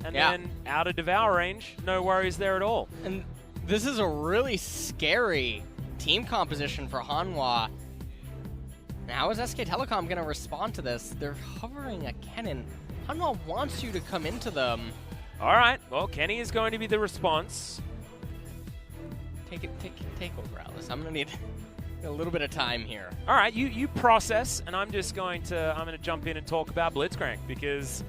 and then out of Devour range, no worries there at all. And this is a really scary team composition for Hanwha. Now, how is SK Telecom going to respond to this? They're hovering a cannon. Hanwha wants you to come into them. All right, well, Kenny is going to be the response. Take over, Alice. I'm going to need a little bit of time here. All right, you process, and I'm going to jump in and talk about Blitzcrank, because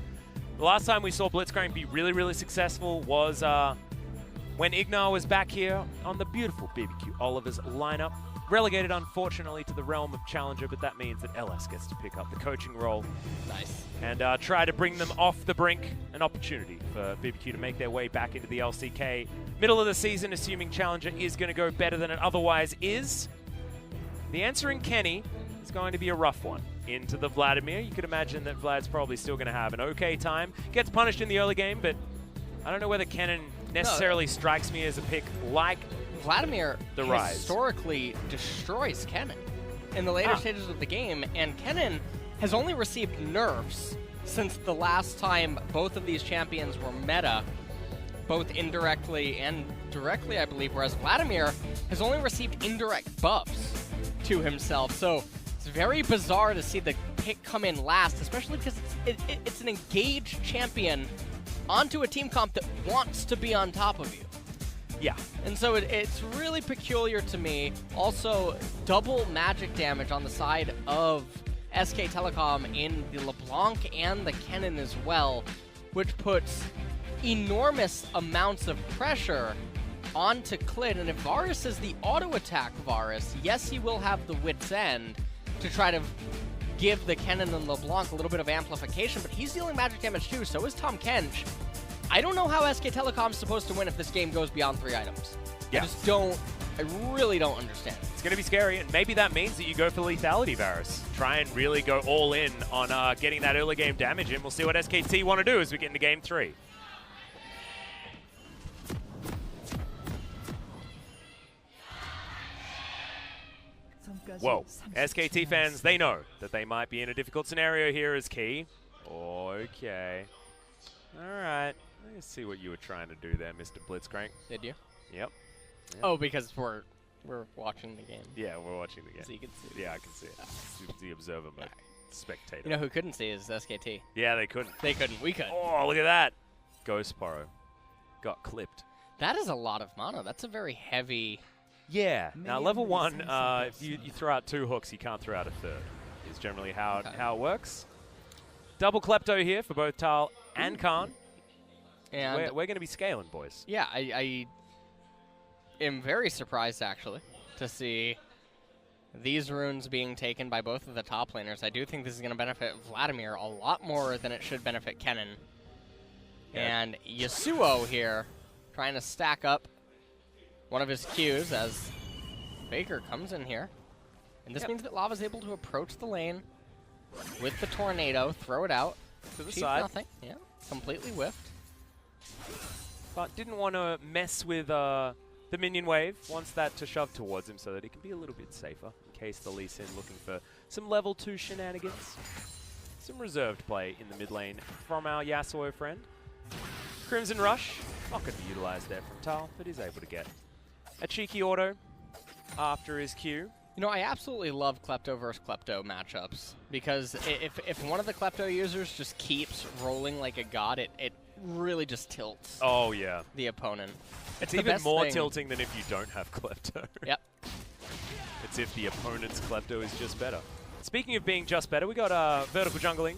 the last time we saw Blitzcrank be really, really successful was when Ignar was back here on the beautiful BBQ Oliver's lineup. Relegated, unfortunately, to the realm of Challenger, but that means that LS gets to pick up the coaching role. Nice. And try to bring them off the brink. An opportunity for BBQ to make their way back into the LCK. Middle of the season, assuming Challenger is going to go better than it otherwise is. The answer in Kenny is going to be a rough one. Into the Vladimir. You could imagine that Vlad's probably still going to have an okay time. Gets punished in the early game, but I don't know whether Kennen necessarily strikes me as a pick like Vladimir the Rise. Historically destroys Kennen in the later stages of the game, and Kennen has only received nerfs since the last time both of these champions were meta, both indirectly and directly, I believe, whereas Vladimir has only received indirect buffs to himself. So it's very bizarre to see the pick come in last, especially because it's an engaged champion onto a team comp that wants to be on top of you. Yeah. And so it's really peculiar to me. Also, double magic damage on the side of SK Telecom in the LeBlanc and the Kennen as well, which puts enormous amounts of pressure onto Klid. And if Varus is the auto-attack Varus, yes, he will have the wit's end to try to give the Kennen and LeBlanc a little bit of amplification, but he's dealing magic damage too, so is Tom Kench. I don't know how SK Telecom's supposed to win if this game goes beyond 3 items. Yeah. I really don't understand. It's going to be scary, and maybe that means that you go for lethality, Varus. Try and really go all in on getting that early game damage in. We'll see what SKT want to do as we get into game 3. Whoa. SKT fans, they know that they might be in a difficult scenario here as Key. Okay. All right. Let's see what you were trying to do there, Mr. Blitzcrank. Did you? Yep. Oh, because we're watching the game. Yeah, we're watching the game. So you can see it. Yeah, I can see it. It's the observer mode. Spectator. You know who couldn't see is SKT. Yeah, they couldn't. They couldn't. We could. Oh, look at that. Ghost Poro. Got clipped. That is a lot of mana. That's a very heavy... Yeah. Now, level 1, if you throw out 2 hooks, you can't throw out a third. Is generally how it works. Double Klepto here for both Tal and Khan. And we're going to be scaling, boys. Yeah, I am very surprised, actually, to see these runes being taken by both of the top laners. I do think this is going to benefit Vladimir a lot more than it should benefit Kennen. Yeah. And Yasuo here trying to stack up one of his Qs as Faker comes in here. And this means that Lava's able to approach the lane with the Tornado, throw it out. To the side. Nothing. Yeah, completely whiffed. But didn't want to mess with the minion wave. Wants that to shove towards him so that he can be a little bit safer in case the Lee Sin looking for some level 2 shenanigans. Some reserved play in the mid lane from our Yasuo friend. Crimson Rush, not going to be utilized there from Tal, but he's able to get a cheeky auto after his Q. You know, I absolutely love Klepto versus Klepto matchups because if one of the Klepto users just keeps rolling like a god, it really just tilts the opponent. It's even more tilting than if you don't have Klepto. Yep. It's if the opponent's Klepto is just better. Speaking of being just better, we got vertical jungling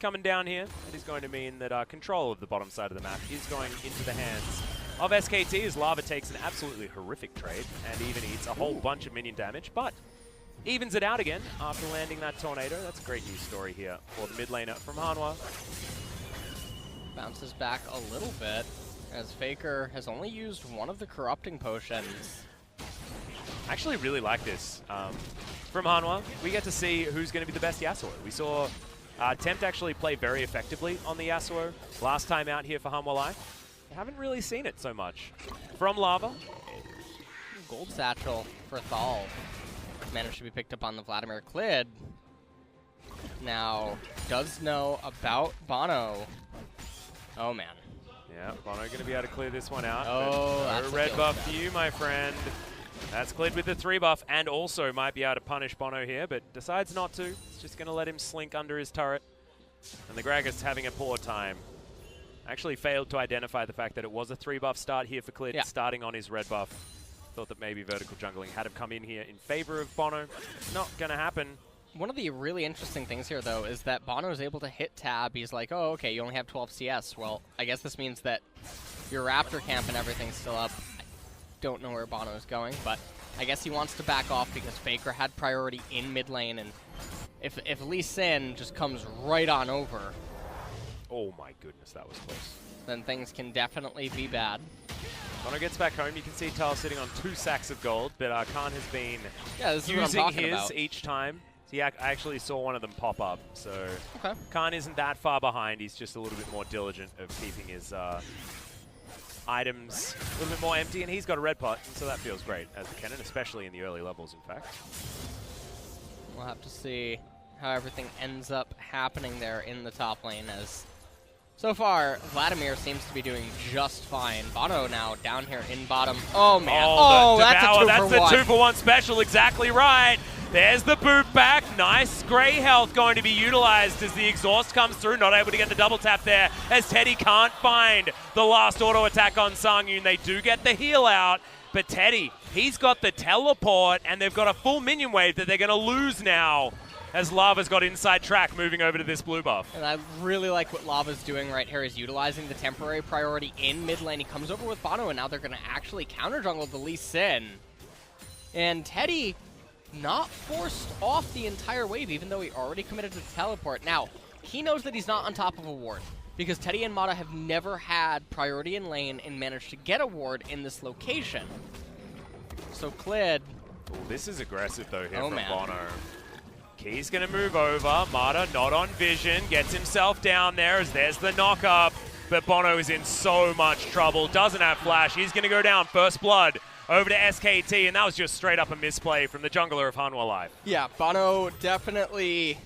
coming down here. That is going to mean that control of the bottom side of the map is going into the hands of SKT as Lava takes an absolutely horrific trade and even eats a whole bunch of minion damage, but evens it out again after landing that Tornado. That's a great news story here for the mid laner from Hanwha. Bounces back a little bit as Faker has only used one of the corrupting potions. I actually really like this. From Hanwha, we get to see who's going to be the best Yasuo. We saw Tempt actually play very effectively on the Yasuo last time out here for Hanwha Life. Haven't really seen it so much. From Lava. Gold Satchel for Thal. Managed to be picked up on the Vladimir Klid. Now, does know about Bono. Oh, man. Yeah, Bono going to be able to clear this one out. Oh, but that's no a red kill buff trap. for you, my friend. That's cleared with the 3 buff, and also might be able to punish Bono here, but decides not to. It's just going to let him slink under his turret. And the Gragas having a poor time. Actually failed to identify the fact that it was a 3 buff start here for Clit, starting on his red buff. Thought that maybe vertical jungling had to come in here in favor of Bono. Not going to happen. One of the really interesting things here, though, is that Bono is able to hit tab. He's like, oh, okay, you only have 12 CS. Well, I guess this means that your Raptor camp and everything's still up. I don't know where Bono is going, but I guess he wants to back off because Faker had priority in mid lane, and if Lee Sin just comes right on over, oh my goodness, that was close. Then things can definitely be bad. Bono gets back home. You can see Tal sitting on 2 sacks of gold, but Khan has been this is what I'm using talking his about. each time. So I actually saw one of them pop up, so Okay. Khan isn't that far behind. He's just a little bit more diligent of keeping his items a little bit more empty, and he's got a red pot, and so that feels great as a Kennen, especially in the early levels, in fact. We'll have to see how everything ends up happening there in the top lane, as so far, Vladimir seems to be doing just fine. Bono now down here in bottom. Oh, man. Oh, that's a 2 that's for the 1. 2 for 1 special, exactly right. There's the boot back. Nice gray health going to be utilized as the exhaust comes through. Not able to get the double tap there as Teddy can't find the last auto attack on Sangyun. They do get the heal out, but Teddy, he's got the teleport, and they've got a full minion wave that they're going to lose now as Lava's got inside track moving over to this blue buff. And I really like what Lava's doing right here. He's utilizing the temporary priority in mid lane. He comes over with Bono, and now they're going to actually counter jungle the Lee Sin. And Teddy not forced off the entire wave, even though he already committed to teleport. Now, he knows that he's not on top of a ward, because Teddy and Mata have never had priority in lane and managed to get a ward in this location. So Clid... Ooh, this is aggressive, though, here Oh, from man. Bono. Key's going to move over. Mata not on vision. Gets himself down there as there's the knock-up. But Bono is in so much trouble. Doesn't have flash. He's going to go down first blood over to SKT. And that was just straight up a misplay from the jungler of Hanwha Life. Yeah, Bono definitely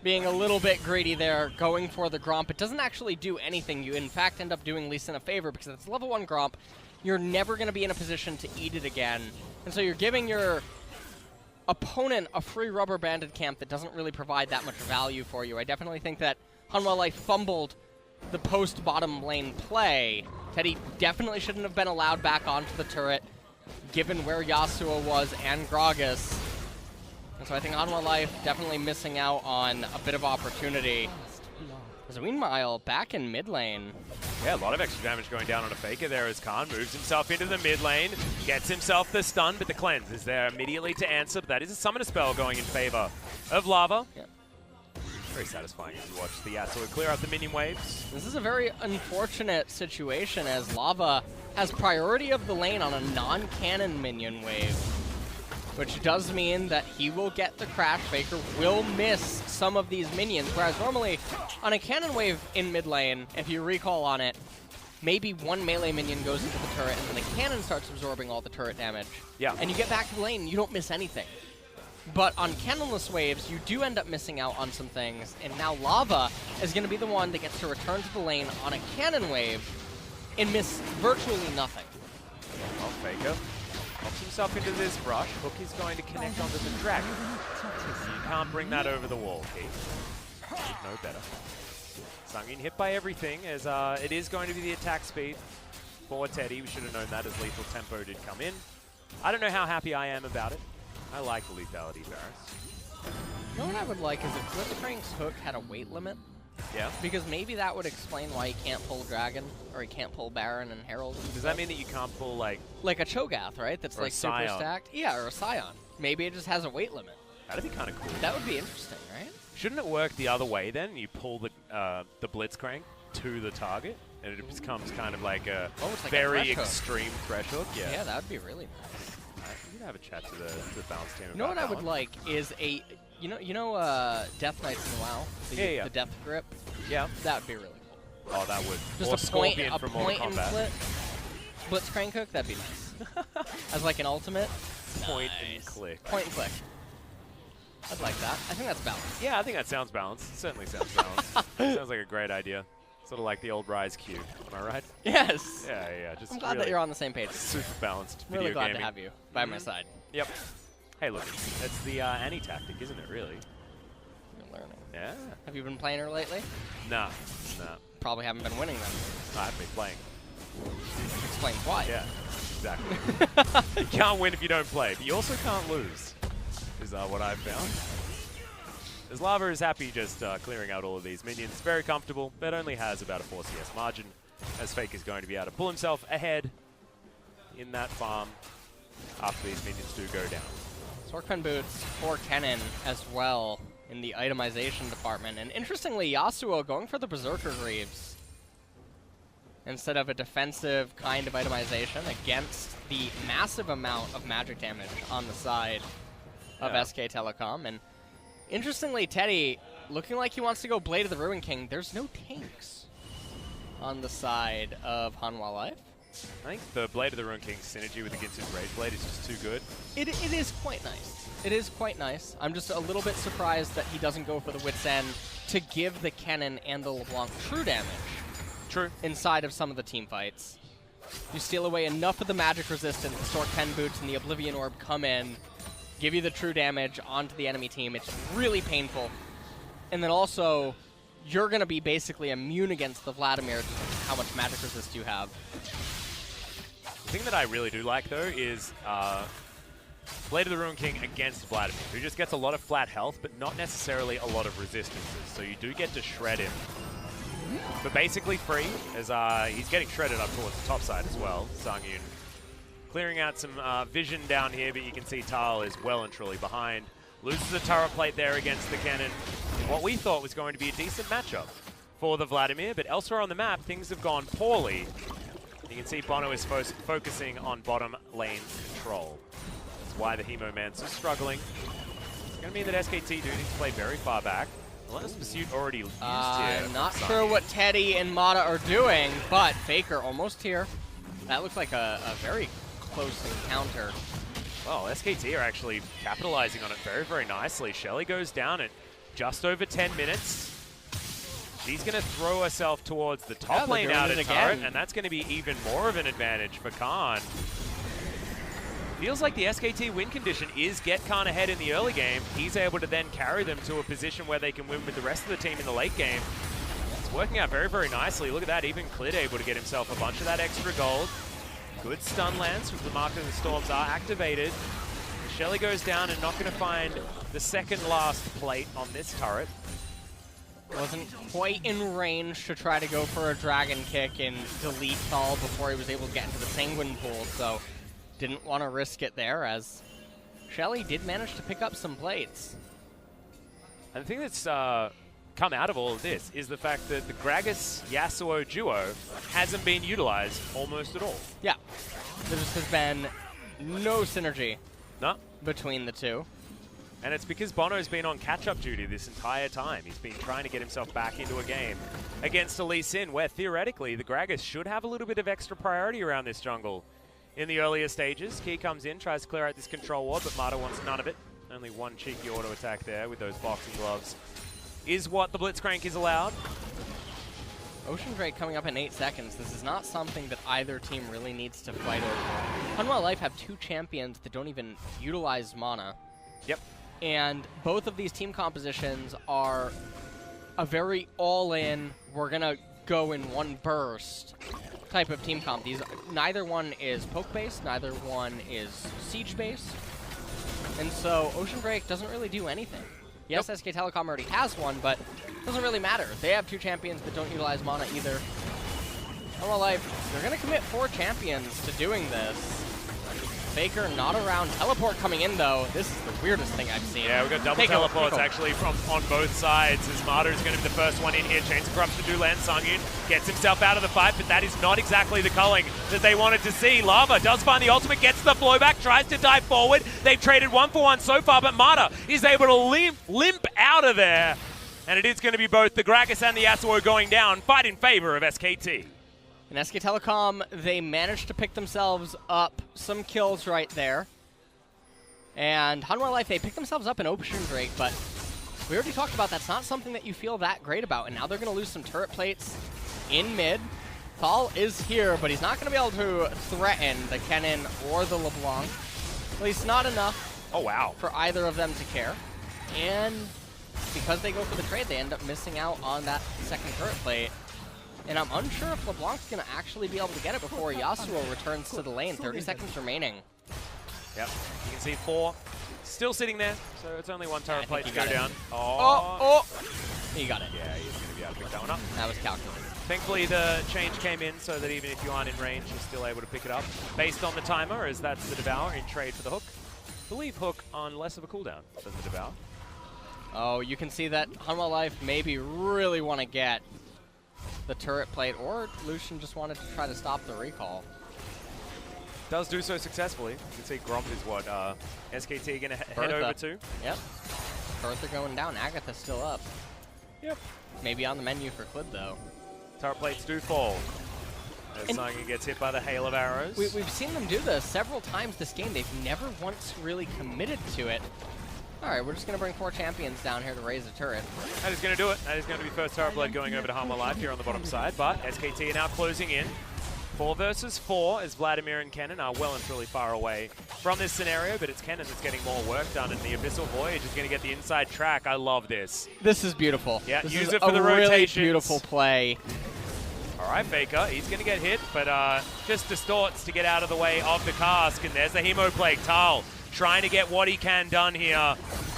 being a little bit greedy there, going for the Gromp. It doesn't actually do anything. You, in fact, end up doing Lee Sin a favor, because it's level 1 Gromp. You're never going to be in a position to eat it again. And so you're giving your opponent a free rubber banded camp that doesn't really provide that much value for you. I definitely think that Hanwha Life fumbled the post-bottom lane play. Teddy definitely shouldn't have been allowed back onto the turret, given where Yasuo was and Gragas. And so I think Hanwha Life definitely missing out on a bit of opportunity. So meanwhile, back in mid lane. Yeah, a lot of extra damage going down on a Faker there as Khan moves himself into the mid lane, gets himself the stun, but the cleanse is there immediately to answer. But that is a summoner spell going in favor of Lava. Yep. Very satisfying as you watch the Yasuo clear out the minion waves. This is a very unfortunate situation, as Lava has priority of the lane on a non-cannon minion wave, which does mean that he will get the crash. Faker will miss some of these minions, whereas normally on a cannon wave in mid lane, if you recall on it, maybe one melee minion goes into the turret and then the cannon starts absorbing all the turret damage. Yeah. And you get back to the lane and you don't miss anything. But on cannonless waves, you do end up missing out on some things, and now Lava is going to be the one that gets to return to the lane on a cannon wave and miss virtually nothing. Oh, Faker pops himself into this brush. Hook is going to connect onto the dragon. You can't bring that over the wall, Keith. You'd know better. Sangyun hit by everything, as it is going to be the attack speed for Teddy. We should have known that as lethal tempo did come in. I don't know how happy I am about it. I like the lethality, Varus. You know what I would like is if Blitzcrank's hook had a weight limit. Yeah. Because maybe that would explain why he can't pull Dragon, or he can't pull Baron and Herald. Does that mean that you can't pull, like a Cho'Gath, right? That's or like a super Scion. stacked. Yeah, or a Scion. Maybe it just has a weight limit. That'd be kind of cool. That would be interesting, right? Shouldn't it work the other way then? You pull the Blitzcrank to the target, and it becomes kind of like a it's like a very thresh hook. extreme thresh hook. Yeah. Yeah, that would be really nice. We can have a chat to the balance team. You know what about I would that one. like is a, you know, Death Knights in WoW. The Death Grip. Yeah. That would be really cool. Oh, that would. Just or a point, Scorpion a from Mortal point and Kombat. click. Blitzcrank hook. That'd be nice. As like an ultimate. Point and Nice. click. Point and click. I'd like that. I think that's balanced. Yeah, I think that sounds balanced. It certainly sounds balanced. Sounds like a great idea. Sort of like the old Rise Q. Am I right? Yes. Yeah. Just I'm glad really that you're on the same page. super balanced Really video glad gaming. to have you by my side. Yep. Hey, look, it's the Annie tactic, isn't it? Really? You're learning. Yeah. Have you been playing her lately? Nah. Probably haven't been winning them. I haven't been playing. Explains why. Yeah. Exactly. You can't win if you don't play, but you also can't lose. Is what I've found. As Lava is happy just clearing out all of these minions. Very comfortable, but only has about a 4 CS margin. As Fake is going to be able to pull himself ahead in that farm after these minions do go down. Sorkpen boots for Kennen as well in the itemization department. And interestingly, Yasuo going for the Berserker Greaves instead of a defensive kind of itemization against the massive amount of magic damage on the side of SK Telecom. And interestingly, Teddy looking like he wants to go Blade of the Ruin King. There's no tanks on the side of Hanwha Life. I think the Blade of the Ruin King's synergy with the Ginsu's Rage Blade is just too good. It is quite nice. It is quite nice. I'm just a little bit surprised that he doesn't go for the Wit's End to give the Kennen and the LeBlanc true damage. True. Inside of some of the team fights. You steal away enough of the magic resistance, the Sorkpen boots and the Oblivion Orb come in, give you the true damage onto the enemy team. It's really painful. And then also, you're going to be basically immune against the Vladimir, how much magic resist you have. The thing that I really do like, though, is Blade of the Ruin King against Vladimir, who just gets a lot of flat health, but not necessarily a lot of resistances. So you do get to shred him. But basically free, as he's getting shredded up towards the top side as well. Sangyun clearing out some vision down here, but you can see Tal is well and truly behind. Loses the turret plate there against the Kennen. What we thought was going to be a decent matchup for the Vladimir, but elsewhere on the map, things have gone poorly. You can see Bono is focusing on bottom lane control. That's why the Hemomancer's struggling. It's going to mean that SKT do need to play very far back. Relentless Pursuit already used here. I'm not sure what Teddy and Mata are doing, but Faker almost here. That looks like a very close encounter. Well, SKT are actually capitalizing on it very, very nicely. Shelly goes down at just over 10 minutes. She's going to throw herself towards the top lane out of turret, and that's going to be even more of an advantage for Khan. Feels like the SKT win condition is get Khan ahead in the early game. He's able to then carry them to a position where they can win with the rest of the team in the late game. It's working out very, very nicely. Look at that, even Clid able to get himself a bunch of that extra gold. Good stun lance with the Mark of the Storms are activated. Shelly goes down and not going to find the second last plate on this turret. Wasn't quite in range to try to go for a dragon kick and delete Thal before he was able to get into the Sanguine pool, so didn't want to risk it there, as Shelly did manage to pick up some plates. And the thing that's come out of all of this is the fact that the Gragas-Yasuo duo hasn't been utilized almost at all. Yeah, there just has been no synergy between the two. And it's because Bono's been on catch-up duty this entire time. He's been trying to get himself back into a game against a Lee Sin, where theoretically the Gragas should have a little bit of extra priority around this jungle in the earlier stages. Key comes in, tries to clear out this control ward, but Mata wants none of it. Only one cheeky auto attack there with those boxing gloves is what the Blitzcrank is allowed. Ocean Drake coming up in 8 seconds. This is not something that either team really needs to fight over. Hanwha Life have 2 champions that don't even utilize mana. Yep. And both of these team compositions are a very all-in, we're going to go in one burst type of team comp. Neither one is poke-based, neither one is siege-based. And so Ocean Drake doesn't really do anything. Yes, SK Telecom already has one, but it doesn't really matter. They have 2 champions that don't utilize mana either. Hanwha Life, they're going to commit 4 champions to doing this. Faker not around. Teleport coming in, though. This is the weirdest thing I've seen. Yeah, we've got double teleports actually from on both sides, as Marta is going to be the first one in here. Chains of Corruption do land. Sangyun gets himself out of the fight, but that is not exactly the culling that they wanted to see. Lava does find the ultimate, gets the flowback, tries to dive forward. They've traded 1-for-1 so far, but Marta is able to limp out of there. And it is going to be both the Gragas and the Yasuo going down. Fight in favor of SKT. And SK Telecom, they managed to pick themselves up some kills right there. And Hanwha Life, they picked themselves up in Ocean Drake, but we already talked about that's not something that you feel that great about. And now they're going to lose some turret plates. in mid. Thal is here, but he's not going to be able to threaten the Kennen or the LeBlanc. At least not enough. Oh, wow. For either of them to care. And because they go for the trade, they end up missing out on that second turret plate. And I'm unsure if LeBlanc's going to actually be able to get it before Yasuo returns to the lane. 30 seconds remaining. Yep, you can see 4 still sitting there, so it's only one turret plate to go down. Oh! He got it. Yeah, he's going to be able to pick that one up. That was calculated. Thankfully, the change came in so that even if you aren't in range, you're still able to pick it up based on the timer, as that's the Devour in trade for the hook. I believe hook on less of a cooldown than the Devour. Oh, you can see that Hanwha Life maybe really want to get the turret plate, or Lucian just wanted to try to stop the recall. Does do so successfully. You can see Gromp is what SKT going to head over to. Yep. Bertha going down. Agatha's still up. Yep. Maybe on the menu for Clid, though. Turret plates do fall. As Sangi gets hit by the hail of arrows. We've seen them do this several times this game. They've never once really committed to it. All right, we're just going to bring 4 champions down here to raise a turret. That is going to do it. That is going to be first turret blood going over to Hanwha Life here on the bottom side. But SKT are now closing in. 4 versus 4 as Vladimir and Kennen are well and truly far away from this scenario, but it's Kennen that's getting more work done, and the Abyssal Voyage is going to get the inside track. I love this. This is beautiful. Yeah, this use is it for the really rotations. Beautiful play. All right, Faker, he's going to get hit, but just distorts to get out of the way of the cask, and there's the Hemoplague. Tal trying to get what he can done here.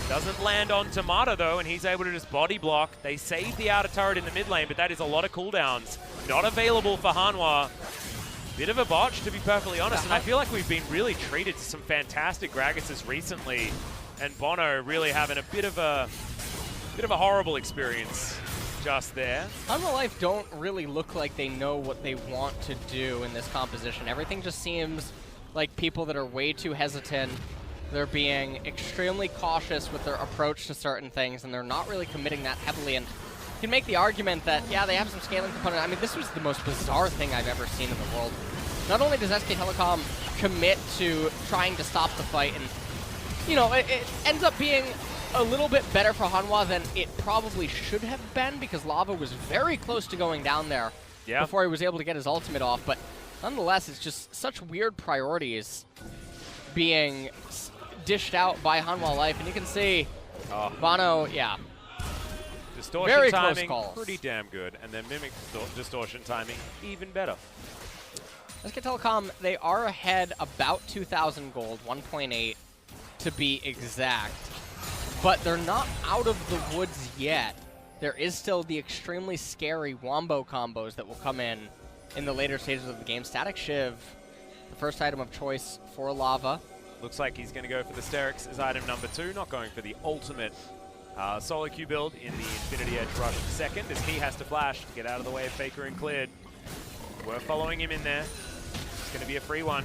Doesn't land on Tomato, though, and he's able to just body block. They save the outer turret in the mid lane, but that is a lot of cooldowns. Not available for Hanwha. Bit of a botch, to be perfectly honest, and I feel like we've been really treated to some fantastic Gragas's recently, and Bono really having a bit of a horrible experience just there. Hanwha Life don't really look like they know what they want to do in this composition. Everything just seems like people that are way too hesitant. They're being extremely cautious with their approach to certain things, and they're not really committing that heavily. And you can make the argument that, yeah, they have some scaling component. I mean, this was the most bizarre thing I've ever seen in the world. Not only does SK Telecom commit to trying to stop the fight, and, you know, it ends up being a little bit better for Hanwha than it probably should have been, because Lava was very close to going down there before he was able to get his ultimate off. But nonetheless, it's just such weird priorities being dished out by Hanwha Life, and you can see Bono, distortion very timing, close calls. Pretty damn good, and then Mimic distortion timing, even better. SK Telecom, they are ahead about 2,000 gold, 1.8 to be exact, but they're not out of the woods yet. There is still the extremely scary Wombo combos that will come in the later stages of the game. Static Shiv, the first item of choice for Lava. Looks like he's going to go for the Sterix as item number 2, not going for the ultimate solo queue build in the Infinity Edge Rush second, as he has to flash to get out of the way of Faker and Cleared. We're following him in there. It's going to be a free one.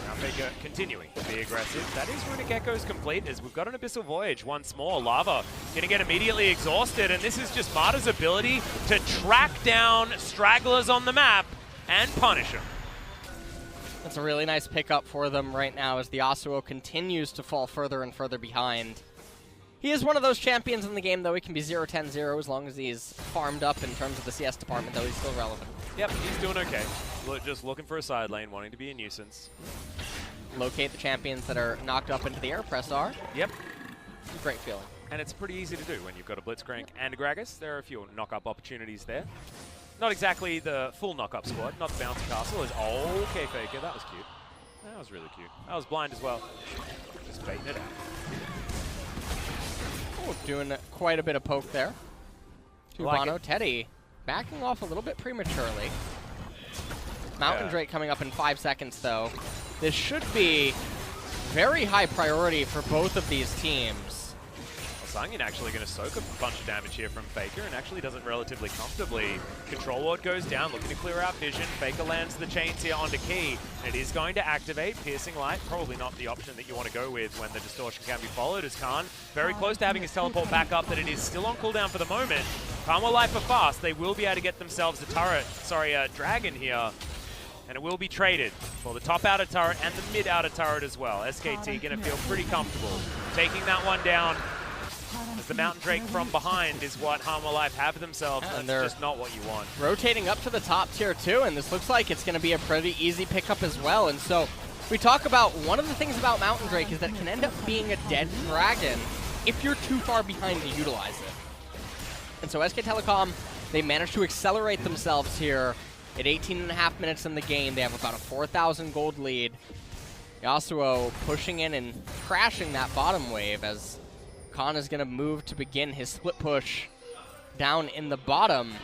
Now Faker continuing to be aggressive. That is Runic Echoes complete, as we've got an Abyssal Voyage once more. Lava going to get immediately exhausted, and this is just Marta's ability to track down stragglers on the map and punish them. That's a really nice pickup for them right now as the Yasuo continues to fall further and further behind. He is one of those champions in the game, though. He can be 0-10-0 as long as he's farmed up in terms of the CS department, though he's still relevant. Yep, he's doing okay. Just looking for a side lane, wanting to be a nuisance. Locate the champions that are knocked up into the air, press R. Yep. It's a great feeling. And it's pretty easy to do when you've got a Blitzcrank and a Gragas. There are a few knock-up opportunities there. Not exactly the full knock-up squad, not the bouncy castle. Okay, Faker, that was cute. That was really cute. I was blind as well. Just baiting it out. Oh, doing quite a bit of poke there. To Like Bono. Teddy backing off a little bit prematurely. Mountain Drake coming up in 5 seconds, though. This should be very high priority for both of these teams. Sangin actually going to soak a bunch of damage here from Faker, and actually does it relatively comfortably. Control Ward goes down, looking to clear out vision. Faker lands the chains here onto Key, and it is going to activate. Piercing Light, probably not the option that you want to go with when the distortion can be followed, as Khan very close to having his teleport back up, but it is still on cooldown for the moment. Hanwha Life are fast. They will be able to get themselves a dragon here, and it will be traded for the top outer turret and the mid outer turret as well. SKT going to feel pretty comfortable taking that one down. because the Mountain Drake from behind is what Hanwha Life have themselves, and that's just not what you want. Rotating up to the top tier too, and this looks like it's going to be a pretty easy pickup as well. And so we talk about one of the things about Mountain Drake is that it can end up being a dead dragon if you're too far behind to utilize it. And so SK Telecom, they managed to accelerate themselves here at 18.5 minutes in the game. They have about a 4,000 gold lead. Yasuo pushing in and crashing that bottom wave as Khan is going to move to begin his split push down in the bottom.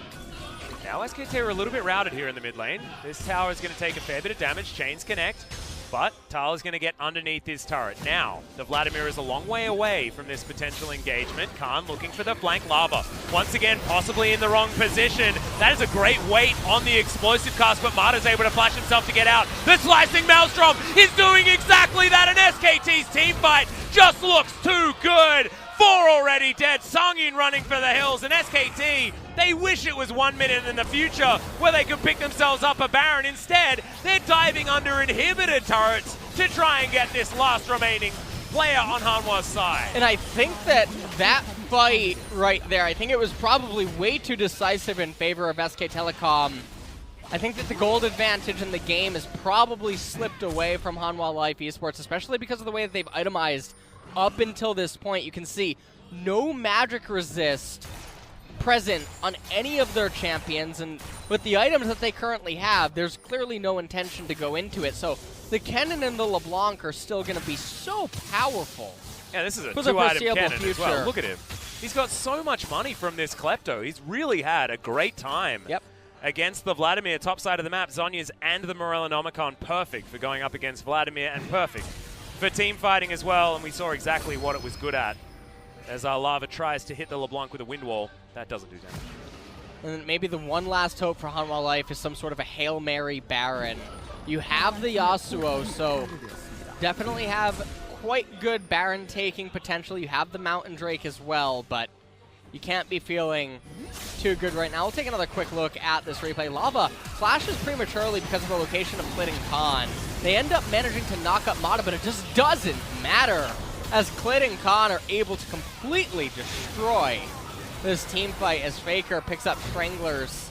Now SKT are a little bit routed here in the mid lane. This tower is going to take a fair bit of damage. Chains connect, but Tal is going to get underneath his turret. Now, the Vladimir is a long way away from this potential engagement. Khan looking for the flank lava. Once again, possibly in the wrong position. That is a great weight on the explosive cast, but Marta's able to flash himself to get out. The slicing Maelstrom is doing exactly that, and SKT's team fight just looks too good. 4 already dead, Songyun running for the hills, and SKT, they wish it was 1 minute in the future where they could pick themselves up a Baron. Instead, they're diving under inhibitor turrets to try and get this last remaining player on Hanwha's side. And I think that fight right there, I think it was probably way too decisive in favor of SK Telecom. I think that the gold advantage in the game has probably slipped away from Hanwha Life Esports, especially because of the way that they've itemized up until this point. You can see no magic resist present on any of their champions, and with the items that they currently have, there's clearly no intention to go into it. So the Kennen and the LeBlanc are still going to be so powerful. Yeah, this is a 2-item Kennen as well. Look at him. He's got so much money from this Klepto. He's really had a great time. Yep. Against the Vladimir, top side of the map, Zhonya's and the Morellonomicon, perfect for going up against Vladimir, and perfect for team fighting as well, and we saw exactly what it was good at. As our Lava tries to hit the LeBlanc with a wind wall, that doesn't do damage. And maybe the one last hope for Hanwha Life is some sort of a Hail Mary Baron. You have the Yasuo, so definitely have quite good Baron taking potential. You have the Mountain Drake as well, but you can't be feeling too good right now. We'll take another quick look at this replay. Lava flashes prematurely because of the location of Clit and Khan. They end up managing to knock up Mata, but it just doesn't matter as Clit and Khan are able to completely destroy this team fight as Faker picks up Stranglers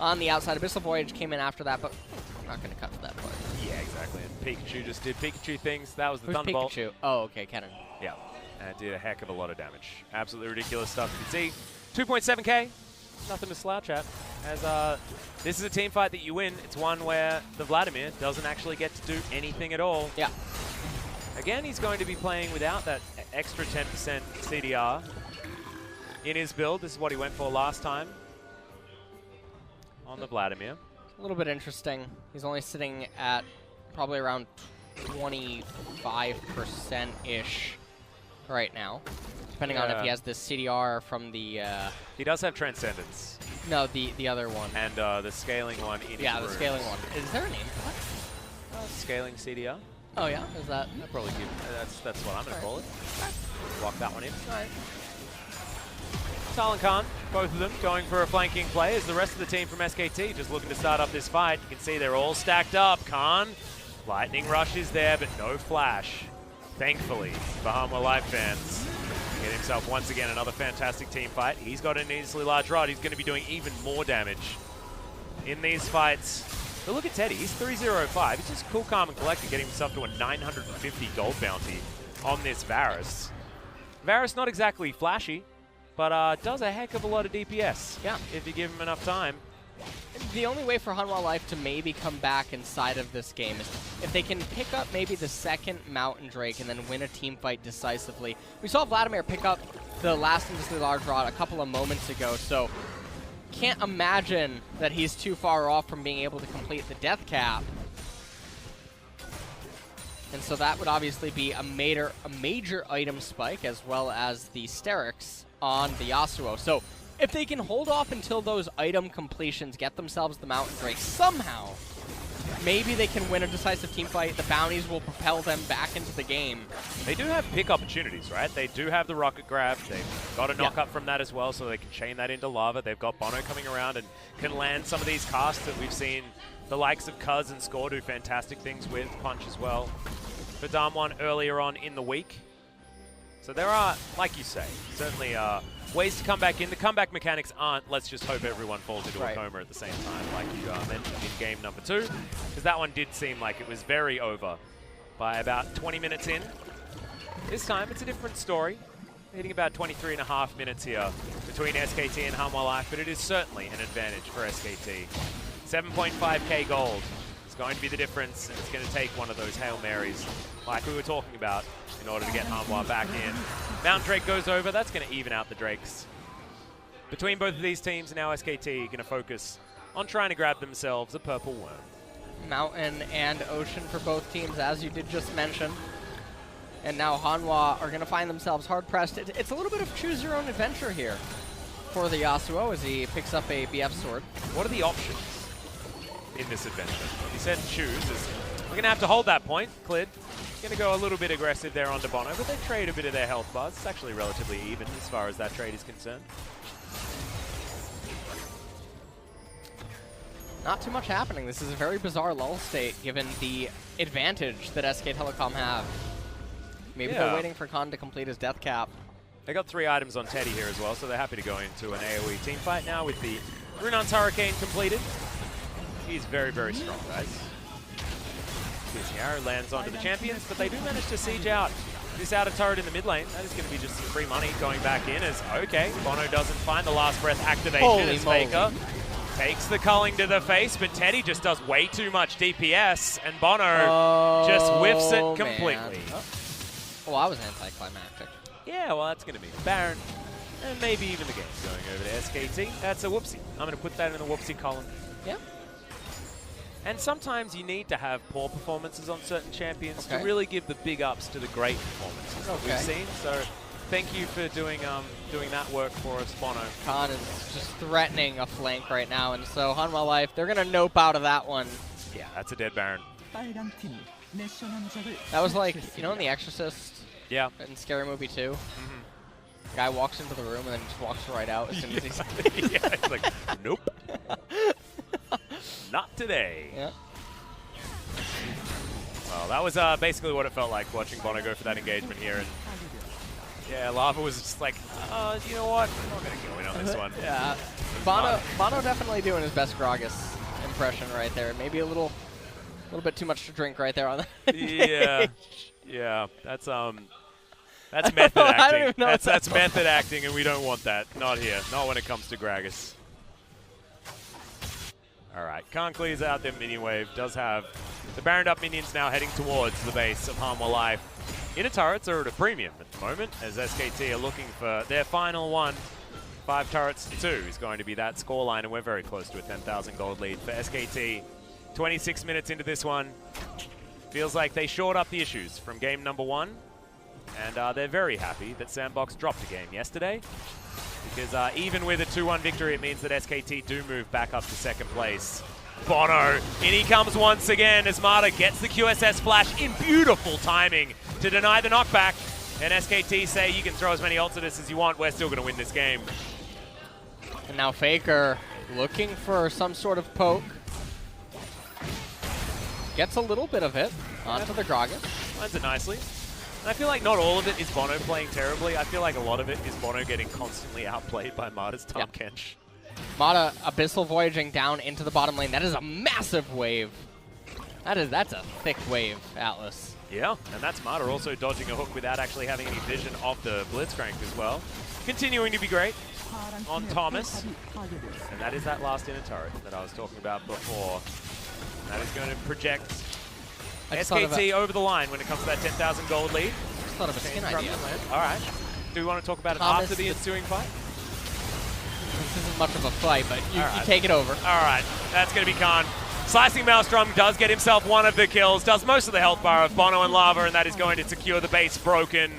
on the outside. Abyssal Voyage came in after that, but I'm not going to cut to that part. Yeah, exactly. And Pikachu just did Pikachu things. That was the Who's Thunderbolt. Pikachu? Oh, okay, Kennen. Yeah, and it did a heck of a lot of damage. Absolutely ridiculous stuff. You can see 2.7k. Nothing to slouch at, as this is a team fight that you win. It's one where the Vladimir doesn't actually get to do anything at all. Yeah. Again, he's going to be playing without that extra 10% CDR in his build. This is what he went for last time on the Vladimir. A little bit interesting. He's only sitting at probably around 25%-ish right now. Depending on if he has the CDR from the... he does have Transcendence. No, the other one. And the scaling one in Yeah, his the scaling one. Is there a name for that? Scaling CDR. Oh yeah? Is that... I'd probably give... that's what I'm going to call it. Lock that one in. Alright. Tal and Khan, both of them going for a flanking play as the rest of the team from SKT just looking to start up this fight. You can see they're all stacked up. Khan, lightning rush is there, but no flash. Thankfully, for Hanwha Life fans. Get himself once again another fantastic team fight. He's got an easily large rod. He's going to be doing even more damage in these fights. But look at Teddy. He's 305. He's just cool, calm, and collected, getting himself to a 950 gold bounty on this Varus. Varus not exactly flashy, but does a heck of a lot of DPS. Yeah. If you give him enough time. The only way for Hanwha Life to maybe come back inside of this game is if they can pick up maybe the second Mountain Drake and then win a team fight decisively. We saw Vladimir pick up the last Industry Large Rod a couple of moments ago, so can't imagine that he's too far off from being able to complete the death cap. And so that would obviously be a major item spike as well as the Sterix on the Yasuo. So if they can hold off until those item completions, get themselves the Mountain Drake somehow, maybe they can win a decisive team fight. The bounties will propel them back into the game. They do have pick opportunities, right? They do have the rocket grab. They've got a knock up from that as well, so they can chain that into lava. They've got Bono coming around and can land some of these casts that we've seen the likes of Cuz and Score do fantastic things with. Punch as well for Damwon earlier on in the week. So there are, like you say, certainly ways to come back in. The comeback mechanics aren't, let's just hope everyone falls into a coma at the same time, like you mentioned in game number 2. Because that one did seem like it was very over by about 20 minutes in. This time, it's a different story. Hitting about 23.5 minutes here between SKT and Hanwha Life, but it is certainly an advantage for SKT. 7.5k gold is going to be the difference, and it's going to take one of those Hail Marys like we were talking about in order to get Hanwha back in. Mount Drake goes over. That's going to even out the Drakes. Between both of these teams and now SKT are going to focus on trying to grab themselves a purple worm. Mountain and Ocean for both teams, as you did just mention. And now Hanwha are going to find themselves hard-pressed. It's a little bit of choose-your-own-adventure here for the Yasuo as he picks up a BF sword. What are the options in this adventure? He said choose. We're going to have to hold that point. Clid going to go a little bit aggressive there onto Bono, but they trade a bit of their health bars. It's actually relatively even as far as that trade is concerned. Not too much happening. This is a very bizarre lull state given the advantage that SK Telecom have. Maybe they're waiting for Khan to complete his death cap. They got 3 items on Teddy here as well, so they're happy to go into an AoE team fight now with the Runon's Hurricane completed. He's very, very strong, guys. Piercing Arrow lands onto the champions, but they do manage to siege out this outer turret in the mid lane. That is going to be just some free money going back in as, okay, Bono doesn't find the last breath activation as Faker takes the culling to the face, but Teddy just does way too much DPS, and Bono just whiffs it completely. Well, I was anticlimactic. Yeah, well, that's going to be Baron, and maybe even the game's going over to SKT. That's a whoopsie. I'm going to put that in the whoopsie column. Yeah. And sometimes you need to have poor performances on certain champions to really give the big ups to the great performances that we've seen. So thank you for doing that work for us, Bono. Khan is just threatening a flank right now, and so Hanwha Life, they're going to nope out of that one. Yeah, that's a dead Baron. That was like, you know, in The Exorcist? Yeah. In Scary Movie 2? The guy walks into the room and then just walks right out as soon as he's... Yeah, he's like, nope. Not today. Yeah. Well, that was basically what it felt like watching Bono go for that engagement here. And yeah, Lava was just like, you know what? I'm not going to go in on this one. Yeah. Bono definitely doing his best Gragas impression right there. Maybe a little bit too much to drink right there on that. Yeah. Yeah. That's method acting. That's method acting, and we don't want that. Not here. Not when it comes to Gragas. All right, Khan clears out their minion wave. Does have the Baroned up minions now heading towards the base of Hanwha Life. Inner turrets are at a premium at the moment, as SKT are looking for their final one. 5 turrets to 2 is going to be that scoreline, and we're very close to a 10,000 gold lead for SKT. 26 minutes into this one. Feels like they shored up the issues from game number 1, and they're very happy that Sandbox dropped a game yesterday. Because even with a 2-1 victory, it means that SKT do move back up to 2nd place. Bono, in he comes once again as Marta gets the QSS flash in beautiful timing to deny the knockback. And SKT say, you can throw as many ults at us as you want, we're still going to win this game. And now Faker looking for some sort of poke. Gets a little bit of it onto the Gragas. Finds it nicely. And I feel like not all of it is Bono playing terribly. I feel like a lot of it is Bono getting constantly outplayed by Marta's Tahm Kench. Marta Abyssal Voyaging down into the bottom lane. That is a massive wave. That's a thick wave, Atlas. Yeah, and that's Marta also dodging a hook without actually having any vision of the Blitzcrank as well. Continuing to be great on Thomas. And that is that last inner turret that I was talking about before. That is going to project SKT over the line when it comes to that 10,000 gold lead. I just thought of a skin idea. All right. Do we want to talk about it after the ensuing fight? This isn't much of a fight, but you take it over. All right. That's going to be Khan. Slicing Maelstrom does get himself one of the kills, does most of the health bar of Bono and Lava, and that is going to secure the base broken.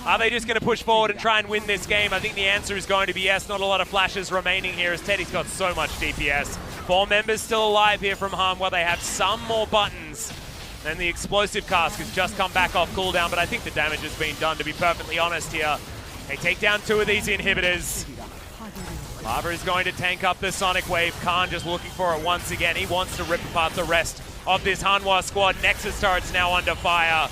Are they just going to push forward and try and win this game? I think the answer is going to be yes. Not a lot of flashes remaining here as Teddy's got so much DPS. 4 members still alive here from Hanwha. They have some more buttons. And the explosive cask has just come back off cooldown, but I think the damage has been done, to be perfectly honest here. They take down 2 of these inhibitors. Lava is going to tank up the Sonic Wave. Khan just looking for it once again. He wants to rip apart the rest of this Hanwha squad. Nexus turret's now under fire.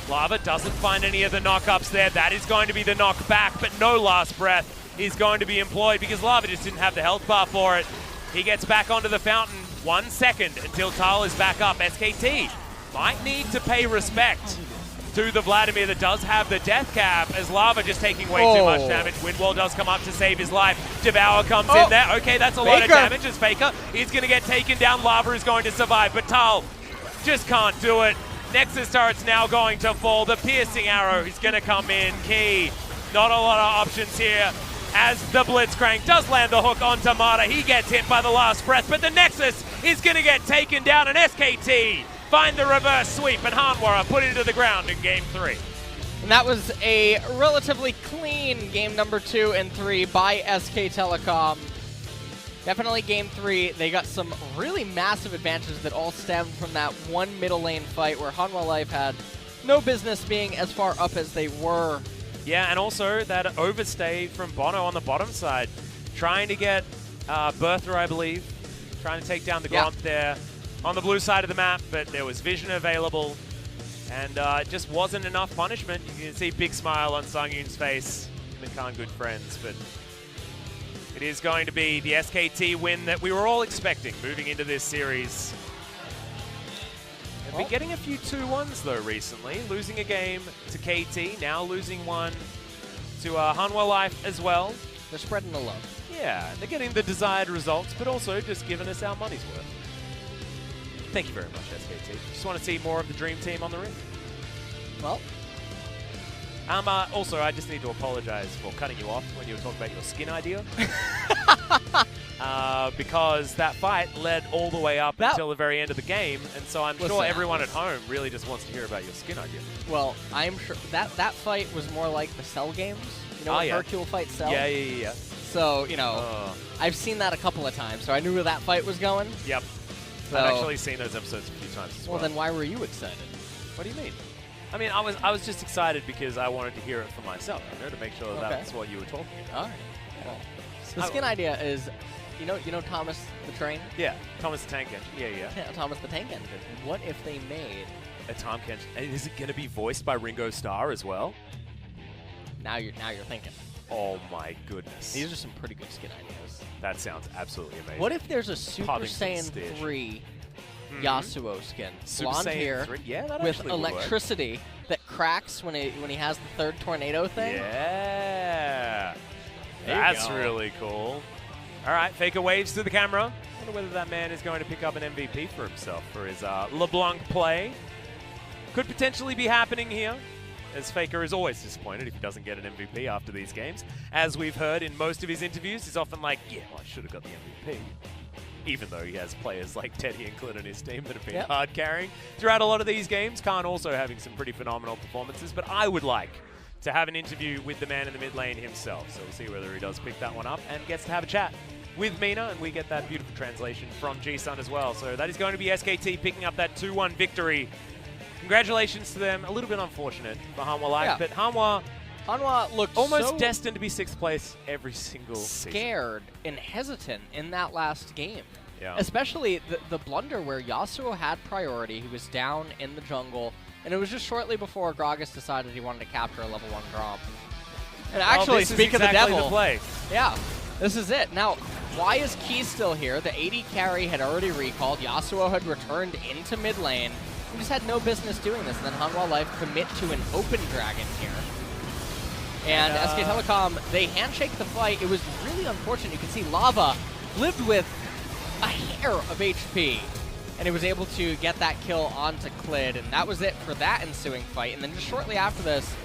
Lava doesn't find any of the knock-ups there. That is going to be the knockback, but no last breath is going to be employed because Lava just didn't have the health bar for it. He gets back onto the fountain. 1 second until Tal is back up. SKT might need to pay respect to the Vladimir that does have the death cap as Lava just taking way too much damage. Windwall does come up to save his life. Devour comes in there. Okay, that's a lot of damage as Faker is going to get taken down. Lava is going to survive, but Tal just can't do it. Nexus turret's now going to fall. The piercing arrow is going to come in. Key, not a lot of options here as the Blitzcrank does land the hook onto Mata. He gets hit by the last breath, but the Nexus is going to get taken down, and SKT find the reverse sweep, and Hanwha put into the ground in Game 3. And that was a relatively clean game number 2 and 3 by SK Telecom. Definitely Game 3, they got some really massive advantages that all stemmed from that one middle lane fight where Hanwha Life had no business being as far up as they were. Yeah, and also that overstay from Bono on the bottom side. Trying to get Bertha, I believe. Trying to take down the Gromp there on the blue side of the map, but there was vision available. And it just wasn't enough punishment. You can see big smile on Sungyun's face. Him and Khan good friends, but it is going to be the SKT win that we were all expecting moving into this series. They've been getting a few 2-1s though recently, losing a game to KT, now losing one to Hanwha Life as well. They're spreading the love. Yeah, they're getting the desired results, but also just giving us our money's worth. Thank you very much, SKT. Just want to see more of the Dream Team on the ring. Well. Also, I just need to apologize for cutting you off when you were talking about your skin idea. Because that fight led all the way up until the very end of the game, and so I'm sure everyone at home really just wants to hear about your skin idea. Well, I'm sure that fight was more like the Cell games. You know, when Hercule fights Cell? Yeah. So, you know, I've seen that a couple of times, so I knew where that fight was going. Yep. So, I've actually seen those episodes a few times as well. Well, then why were you excited? What do you mean? I mean, I was just excited because I wanted to hear it for myself, you know, to make sure that's what you were talking about. All right. Well, the skin idea is, you know Thomas the Train? Yeah, Thomas the Tank Engine. Yeah. Thomas the Tank Engine. What if they made a Tank Engine? And is it going to be voiced by Ringo Starr as well? Now you're thinking. Oh my goodness. These are some pretty good skin ideas. That sounds absolutely amazing. What if there's a Super Saiyan 3 Yasuo skin, blonde hair, with electricity that cracks when he has the third tornado thing? Yeah, that's really cool. All right, Faker waves to the camera. I wonder whether that man is going to pick up an MVP for himself for his LeBlanc play. Could potentially be happening here, as Faker is always disappointed if he doesn't get an MVP after these games. As we've heard in most of his interviews, he's often like, yeah, well, I should have got the MVP. Even though he has players like Teddy and Clint on his team that have been hard carrying throughout a lot of these games. Khan also having some pretty phenomenal performances, but I would like to have an interview with the man in the mid lane himself. So we'll see whether he does pick that one up and gets to have a chat with Mina, and we get that beautiful translation from G-Sun as well. So that is going to be SKT picking up that 2-1 victory. Congratulations to them. A little bit unfortunate for Hanwha Life, but Hanwha looked almost so destined to be 6th place every single scared season. And hesitant in that last game. Yeah. Especially the blunder where Yasuo had priority. He was down in the jungle, and it was just shortly before Gragas decided he wanted to capture a level 1 Gromp. And actually, speak of the devil, yeah, this is it. Now, why is Key still here? The AD carry had already recalled. Yasuo had returned into mid lane. He just had no business doing this. And then Hanwha Life commit to an open dragon here. And SK Telecom, they handshake the fight. It was really unfortunate. You can see Lava lived with a hair of HP, and he was able to get that kill onto Clid, and that was it for that ensuing fight. And then just shortly after this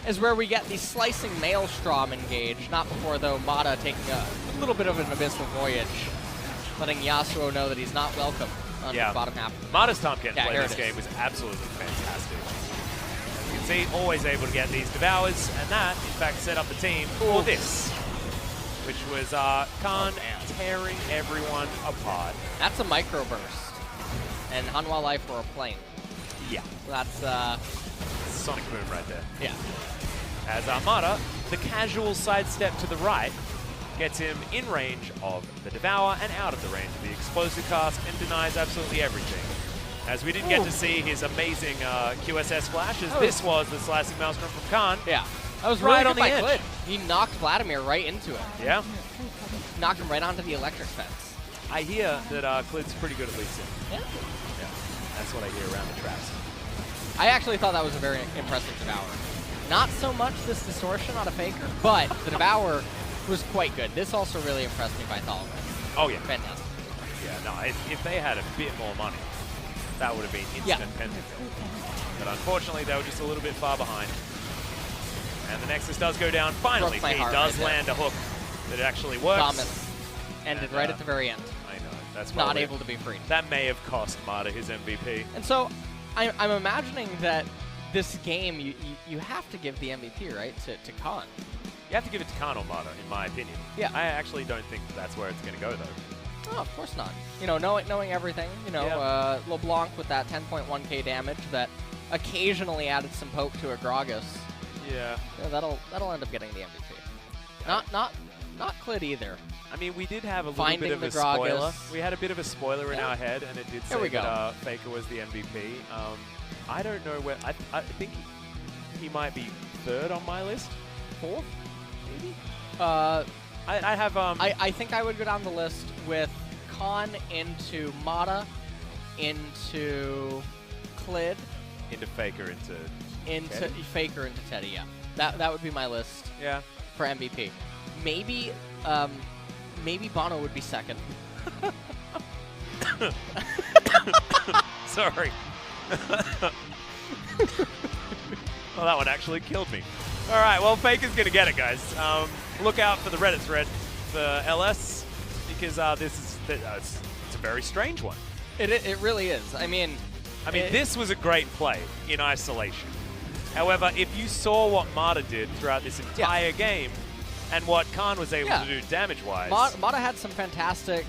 is where we get the slicing Maelstrom engage. Not before, though, Mata taking a little bit of an abyssal voyage, letting Yasuo know that he's not welcome on the bottom half. Mata's Tomcat play this game was absolutely fantastic. You can see, always able to get these devours, and that, in fact, set up the team for this, which was Khan tearing everyone apart. That's a microburst, and Hanwha Life were a plane. Yeah. That's Sonic Boom right there. Yeah. As Mata, the casual sidestep to the right, gets him in range of the Devour and out of the range of the explosive cast, and denies absolutely everything as we didn't get to see his amazing QSS flashes. This was the slicing maelstrom from Khan. Yeah. That was Right really on good the by edge. Klid. He knocked Vladimir right into it. Yeah. Knocked him right onto the electric fence. I hear that Klid's pretty good at Lee Sin. Yeah. Yeah. That's what I hear around the traps. I actually thought that was a very impressive Devour. Not so much this distortion on a Faker, but the Devour was quite good. This also really impressed me by Thalwyn. Oh, yeah. Fantastic. Yeah, no, if they had a bit more money, that would have been instant pentakill. But unfortunately, they were just a little bit far behind. And the Nexus does go down. Finally, he does land a hook that actually works. Thomas ended right at the very end. I know. That's Not able to be freed. That may have cost Mata his MVP. And so I'm imagining that this game, you have to give the MVP, right, to Khan. You have to give it to Khan or Mata, in my opinion. Yeah. I actually don't think that's where it's going to go, though. Oh, of course not. You know, knowing everything, you know, LeBlanc with that 10.1k damage that occasionally added some poke to a Gragas. Yeah. That'll end up getting the MVP. Not Klid either. I mean, we did have a little Finding bit of the a Gragas. spoiler. We had a bit of a spoiler in our head, and it did say that Faker was the MVP. I don't know where. I think he might be third on my list. Fourth, maybe. I have. I think I would go down the list with Khan into Mata, into Klid, into Faker, into Teddy? Faker, into Teddy. Yeah, that would be my list. Yeah. For MVP, maybe Bono would be second. Sorry. Well, that one actually killed me. All right, well, Faker's going to get it, guys. Look out for the Reddit thread for LS, because it's a very strange one. It really is. I mean, this was a great play in isolation. However, if you saw what Mata did throughout this entire game and what Khan was able to do damage-wise... Mata had some fantastic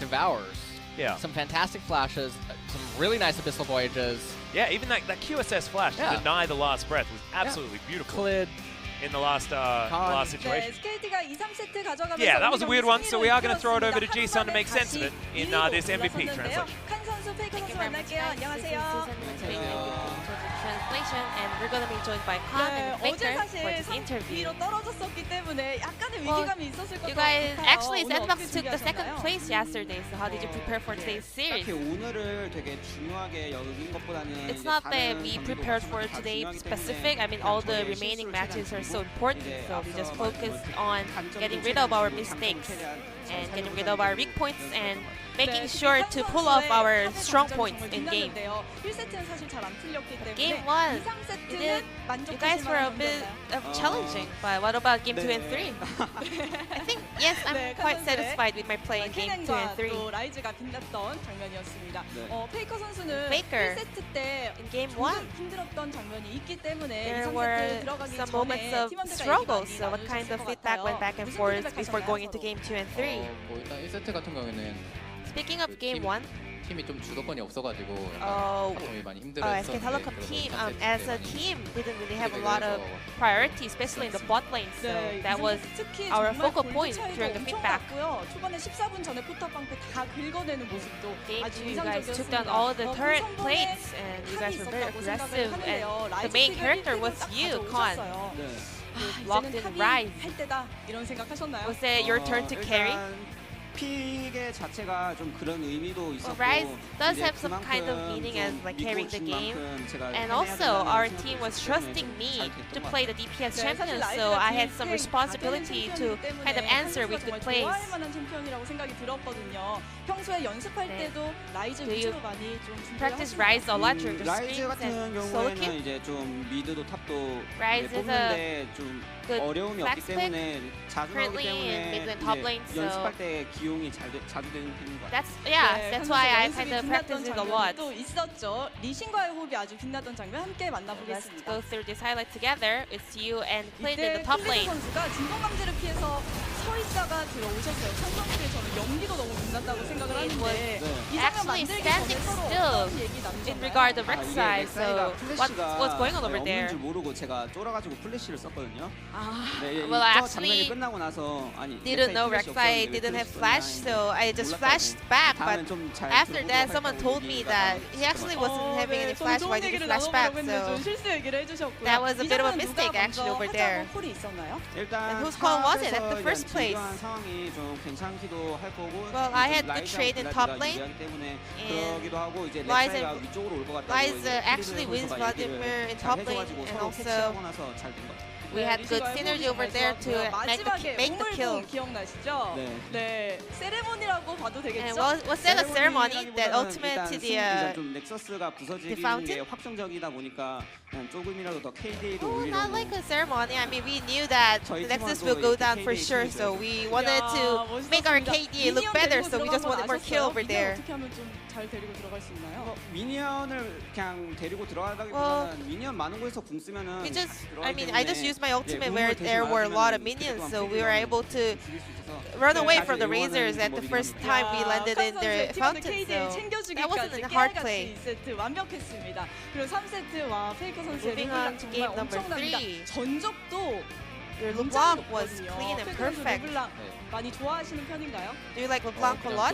devours. Yeah. Some fantastic flashes, some really nice Abyssal Voyages. Yeah, even that QSS flash to deny the last breath was absolutely beautiful. Klid. In the last situation. SKT가 Yeah, that was a weird one, so we are going to throw it over to G-Sun to make sense of it in this MVP translation. 칸 선수, 페이커 선수 만날게요. 안녕하세요. Translation, and we're going to be joined by Khan and 어제 Faker for 사실 this interview. 3위로 떨어졌었기 때문에 약간의 위기감이 있었을 것 You 같아요. guys actually 오늘 Sandbox 어떻게 took the second 준비하셨나요? place yesterday, so how did you prepare for today's series? 딱히 오늘을 되게 중요하게 여긴 것보다는 It's not that we prepared for today specific. I mean, all the remaining matches are so important, so we just focused on getting rid of our mistakes and getting rid of our weak points and making sure to pull off our strong points in game. 1세트는 사실 잘 안 풀렸기 때문에 Game 1, 2, 3세트는 you guys were a bit challenging, but what about game 2 and 3? I think, yes, I'm quite satisfied with my play in game 2 and 3. 또 라이즈가 빛났던 장면이었습니다. 페이커 선수는 Faker, 1세트 때 in game 조금 1, 힘들었던 장면이 있기 때문에 there 2, were 3세트 들어가기 some 전에 moments of 팀원들과 struggles. 얘기 So 많이 what kind 나누셨을 of 것 feedback 같아요. went back and 무슨 forth 피드백 before going into 하셨나요, game 2 and 3? 뭐 일단 1세트 같은 경우에는 Speaking of game 1, 팀이 좀 주도권이 없어가지고 Oh, 바텀이 많이 SK 힘들어했었는데 Telecom 그래도 team, 3세트 때 as a 많이 team, didn't really have a 피드백을 lot of 해서 priority, especially in the bot lane. So that was our focal point during the feedback. 초반에 14분 전에 포탑방패 다 긁어내는 모습도 Game 아주 2, you guys took 인상적이었습니다. down all the turret 그 plates, and you guys were very 있었다고 생각을 aggressive. 하는데요. And the 라이즈 main 픽을 character 1픽을 was 딱 you, Khan. 가져오셨어요. Locked 이제는 in 탑이 Rise. 할 때다 이런 생각하셨나요? Was it your turn to carry? 픽의 자체가 좀 그런 의미도 있었고 Rise does 이제 have some kind of 그만큼 meaning as 좀 like carrying the 믿고 game. 진 만큼 제가 And 해내야 also, 된다는 our 생각이 team was 때문에 trusting 좀 me 잘 됐던 to 것 play the DPS 네, champion, 사실 so I 라이즈가 had some 딜 responsibility 다 to 되는 챔피언이기 kind of 때문에 answer with 한수가 good 정말 plays. 좋아할 만한 챔피언이라고 생각이 들었거든요. 평소에 연습할 네. 때도 라이즈 Do you 위주로 많이 좀 준비를 Practice 하시나요? Rise a lot during the 라이즈 streams 같은 and solo 경우에는 queue. 이제 좀 미드도 탑도 Rise is 뽑는데 좀 good 어려움이 없기 flex pick. 때문에 자주 나오기 Currently in mid 때문에 and top lane, 이제 so 연습할 때 기용이 자주 되는 편인 것 같아요. That's why I 연습이 kind of 빛났던 practice it a lot. 장면이 또 있었죠. 리신과의 호흡이 아주 빛났던 장면 함께 Let's 만나보겠습니다. go through this highlight together. It's you and Klid in 이때 the top 클리드 lane. 선수가 진동 감지를 피해서 서 있다가 들어오셨어요. 천 선수의 저는 연기도 너무 빛났다고 생각을 하는데 이 장면 Actually 만들기 standing 전에 서로 still 어떤 얘기 in 나누셨나요? regard to Rick 이게 side. 렉사이가 So 플래시가 what's going on over 없는 there? 줄 모르고 제가 쫄아가지고 플래시를 썼거든요. 아, 네, Well, I 저 장면이 actually 끝나고 나서 아니 Didn't know 플래시 Rek'Sai 없었는데 왜 didn't have 플래시 flash, 썼냐 so I just 몰랐다고. flashed back. But 다음엔 좀잘 after that, 들어보도록 someone 했다고 told me 얘기가 that 나왔었지만. he actually wasn't having any 좀 flash. 좋은 Why did you 얘기를 flash back? 나눠보려고 했는데 좀 So 실수 얘기를 해주셨고요. that was a 이 bit of a 장면 mistake 누가 actually 먼저 over 하자고 there. 콜이 있었나요? 일단 And whose call was it at 탑에서 the first place? 진교한 상황이 좀 괜찮기도 할 거고. Well, I had 좀 good 라이즈하고 trade in 블라디가 top lane, 유리하기 때문에 and 그러기도 하고 이제 Liza 렉사이가 위쪽으로 올 것 같다고 Liza 이제 actually 프리드 wins 선수가 얘기를 Vladimir in 잘 top lane, 해줘가지고 and 서로 also 캐치하고 나서 잘 된 것 같아요. we had good 리시가 synergy over 정말 there to 좋았고요. make the kill. 마지막에 기억나시죠? 네. 네, 세레모니라고 봐도 되겠죠? And was that a ceremony that 세레모니라기보다는 ultimate to the 일단 좀 넥서스가 부서지는 게 fountain? 확정적이다 보니까 그냥 조금이라도 더 KDA를 Oh, 올리려고. not like a ceremony. I mean, we knew that 저희 Nexus 팀원도 will go 이렇게 down for KDA sure, 팀이죠. so we wanted 야, to make our 멋있었습니다. KDA look 미니언 better, 데리고 so we just 들어간 wanted 건 more kill 아셨어요? over 미니언 there. 어떻게 하면 좀 잘 데리고 들어갈 수 있나요? 미니언을 그냥 데리고 들어가다기보다는 미니언 많은 곳에서 궁 쓰면은 We just, 들어가기 I mean, I just 때문에 used my ultimate 예, where 궁을 대신 there were a lot of 맞으면은 minions, 그때 so 또한 we were 필드가 able to 죽일 수 있어서 run away 사실 from the 이거는 razors at the 방법이긴 first 합니다. time we landed in their fountain, KDA so 챙겨주기까지 that wasn't a hard 깨알같이 play. 2세트 완벽했습니다. 그리고 3세트 와 페이커 선수의 Moving 르블랑 on to 정말 game number 엄청납니다. 3. 전적도 Your 굉장히 LeBlanc was 높거든요. clean and 페이커 선수 perfect. 르블랑 많이 좋아하시는 편인가요? Do you like LeBlanc a lot?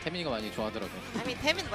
태민이가 많이 좋아하더라고요. I mean, Temin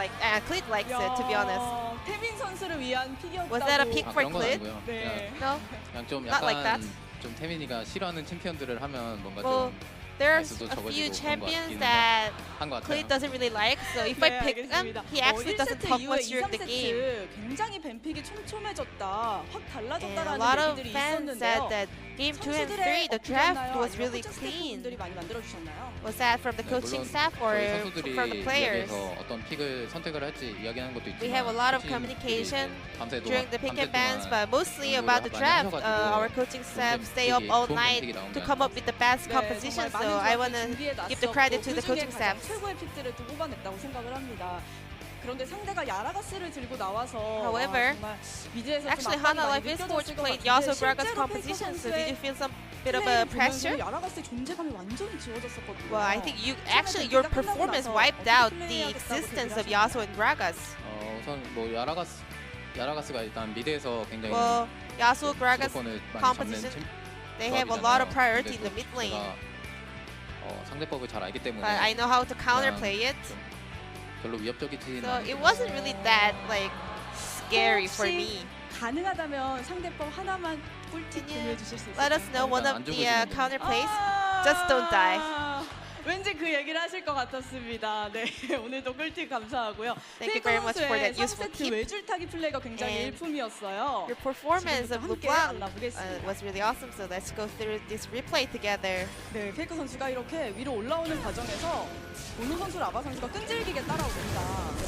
Clint likes it, to be honest. 태민 선수를 위한 픽이었다고. Was that a pick for 그런 건 Clint? 아니고요. 네. No? 그냥 좀 Not like 약간 that. 좀 태민이가 싫어하는 챔피언들을 하면 뭔가 Well, 좀 there's 나이스도 a few 적어지고 그런 것 champions 같기는 that 한 것 같아요. Clint doesn't really like, so if I 네, pick them, 알겠습니다. he actually doesn't 1세트 talk 이후에 much 2, during the game. 3세트 굉장히 뱀픽이 촘촘해졌다, 확 And a 달라졌다라는 lot of 얘기들이 fans 있었는데요. said that game 2 and 3, the draft was really clean. 분들이 많이 만들어주셨나요? Was that from the 네, coaching 물론 staff or 저희 선수들이 from the players? 이야기해서 어떤 픽을 선택을 할지 이야기하는 것도 있지만 We have a lot of 코치님들이 communication 이제 밤새도록 during the pick and bans, 밤새 but mostly 공부를 about the 많이 draft, 하셔가지고 our coaching staff 좀 stay up 되게 all 좋은 night 픽이 to 나오면 come up with the best 네, composition, 정말 so 많은 I 조합이 want to 준비해 give the credit to 놨었고, the coaching 그중에 가장 staff. 최고의 픽들을 또 뽑아냈다고 생각을 합니다. 그런데 상대가 야라가스를 들고 나와서 However, 정말 미드에서 Actually, 좀 압박이 Hanwha 많이 Life Esports 느껴졌을 것 played 같은데 Yasuo Gragas 실제로 composition, so did you feel some bit of 플레이를 a pressure? 보면서 야라가스의 존재감이 완전히 지워졌었거든요. Well, I think your performance wiped out the existence of Yasuo and Gragas. 우선 뭐 야라가스가 일단 미드에서 굉장히 Well, Yasuo Gragas 주도권을 많이 잡는 composition, they have a lot of priority in the mid lane, 제가 상대법을 잘 알기 때문에 but I know how to counterplay it. 좀 별로 위협적이지는 So it 않은데 wasn't really that like scary for me. 가능하다면 상대법 하나만 꿀팁 Can you 공유해 주실 수 있을까요? Let us know one 안 of the 죽으시는 거. counter plays. Just don't die. 왠지 그 얘기를 하실 것 같았습니다. 네, 오늘도 꿀팁 감사하고요. Thank you very much for that useful 3세트 tip. 외줄타기 플레이가 굉장히 And 일품이었어요. Your performance of 지금부터 함께 LeBlanc 알아보겠습니다. was really awesome. So let's go through this replay together. 네, 페이커 선수가 이렇게 위로 올라오는 과정에서 보노 선수, 라바 선수가 끈질기게 따라옵니다.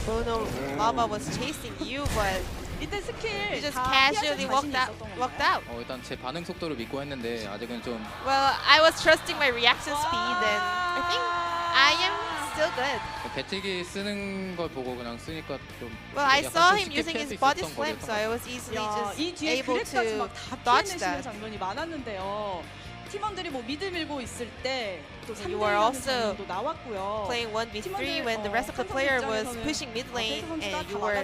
Bono Lava was chasing you, but 이때 스킬 you just 다 casually 피하실 walked 자신이 있었던 out. 건가요? 일단 제 반응 속도를 믿고 했는데 아직은 좀 Well, I was trusting my reaction speed, and I think I am still good. 배치기 쓰는 걸 보고 그냥 쓰니까 좀 Well, I 약간 saw 좀 him 쉽게 using 피할 his 수 body 있었던 slam, 거였던 so I was easily 야, 이 just 뒤에 able 그랩까지 to 막다 dodge 피해내시는 that. 장면이 많았는데요. 팀원들이 뭐 미드 밀고 있을 때 또 You 3대1 were 하는 also 장면도 나왔고요. Playing 1v3 when the rest of the player was pushing mid lane and you were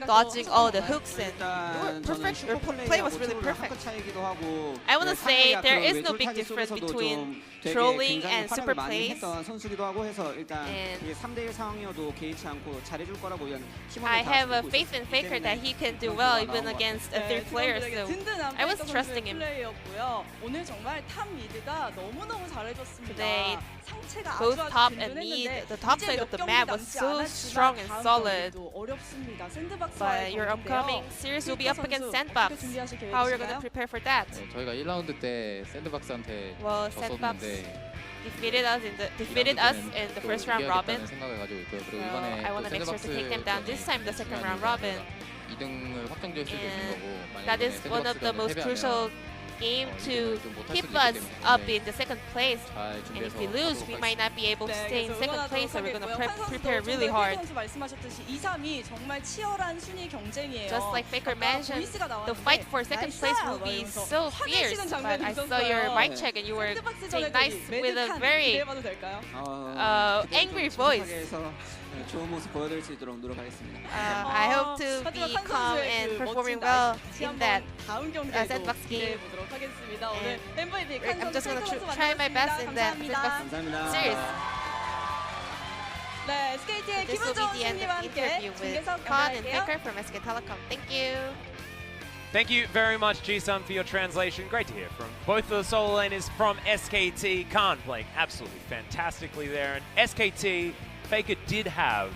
dodging all the hooks, and you were perfect. Your play was really perfect. I want to say there is no big difference between trolling and super plays. 선수기도 하고 해서 일단 And 이게 3대1 상황이어도 개의치 않고 잘해줄 거라고 이런 팀원들 I 다 have a 믿고 faith in 있었기 Faker 때문에 that he can do 그런 well 결과가 even 나온 것 against 네, a third player. So 든든한 I was 페이커 trusting 선수의 him. 플레이였고요. 오늘 정말 탑 미드가 너무너무 잘해줬습니다. Today, 상체가 both 아주 top and 든든했는데 mid, the top 이제 side 몇 of the 경기 map was 남지 so 않았지만 strong and 다음 solid. 경기도 어렵습니다. 샌드박스와의 But your 경기인데요. upcoming series will be up 페이커 against 선수 Sandbox. 어떻게 준비하실 How are you going to 계획이신가요? prepare for that? 저희가 1라운드 때 샌드박스한테 Well, Sandbox 졌었는데 defeated us in the first round robin. 생각을 가지고 있고요. 그리고 So 이번에 I want to make sure to take them down this time, the second round robin. 2등을 확정지을 수도 있는 거고 That is one of the most crucial game to 좀 못할 keep 수도 us 있기 때문에 up 네, in the second place. 잘 And if 준비해서 we lose, 가도록 we 하겠습니다. might not be able to 네, stay in 그래서 second 응원하도록 place, so we're going to 하겠고요. prepare 판 really 선수도 hard. 선수 말씀하셨듯이 2, 3위 정말 치열한 순위 경쟁이에요. Just like Faker mentioned, 보이스가 the 나왔는데 fight for second place 나이스야! will be 이러면서 so fierce. 화내시는 But 장면이 I saw your 있었어요. mic check and you were 샌드박스 saying 전에 nice with a 매듭한 very 기대해봐도 될까요? angry voice. 해서 좋은 모습 보여드릴 수 있도록 노력하겠습니다. I hope to 하지만 be 한 calm 선수의 and 그 performing 멋진 well 다시 in 한번 that 다음 경기에도 sandbox game. 기대해보도록 하겠습니다. 오늘 MVP I'm just gonna 선수 try my best in that 감사합니다. 감사합니다. series. 네, SKT의 This will 기분 좋은 be the end 승리와 of the 함께 interview with 중계석 Khan and 연결할게요. Faker from SK Telecom. Thank you. Thank you very much, Ji-sun, for your translation. Great to hear from both of the solo laners from SKT. Khan playing absolutely fantastically there. And SKT, Faker did have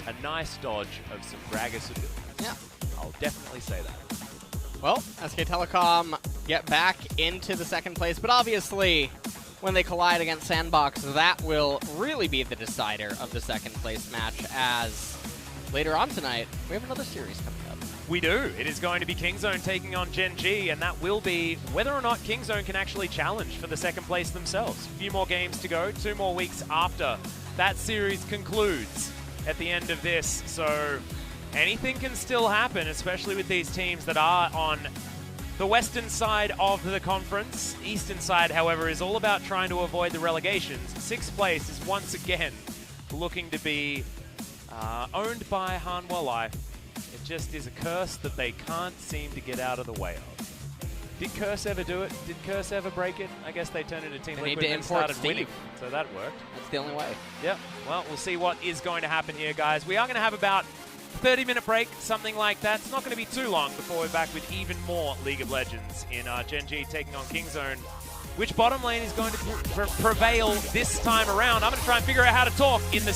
a nice dodge of some Gragas ability. Yeah. I'll definitely say that. Well, SK Telecom get back into the second place, but obviously, when they collide against Sandbox, that will really be the decider of the second place match, as later on tonight, we have another series coming up. We do. It is going to be Kingzone taking on Gen G, and that will be whether or not Kingzone can actually challenge for the second place themselves. A few more games to go, 2 more weeks after that series concludes at the end of this. So anything can still happen, especially with these teams that are on the western side of the conference. Eastern side, however, is all about trying to avoid the relegations. 6th place is once again looking to be owned by Hanwha Life. It just is a curse that they can't seem to get out of the way of. Did Curse ever do it? Did Curse ever break it? I guess they turned into Team They Liquid need to and import started Steve. winning, so that worked. That's the only way. Yep. Well, we'll see what is going to happen here, guys. We are going to have about 30-minute break, something like that. It's not going to be too long before we're back with even more League of Legends in Gen G taking on Kingzone. Which bottom lane is going to prevail this time around? I'm going to try and figure out how to talk in the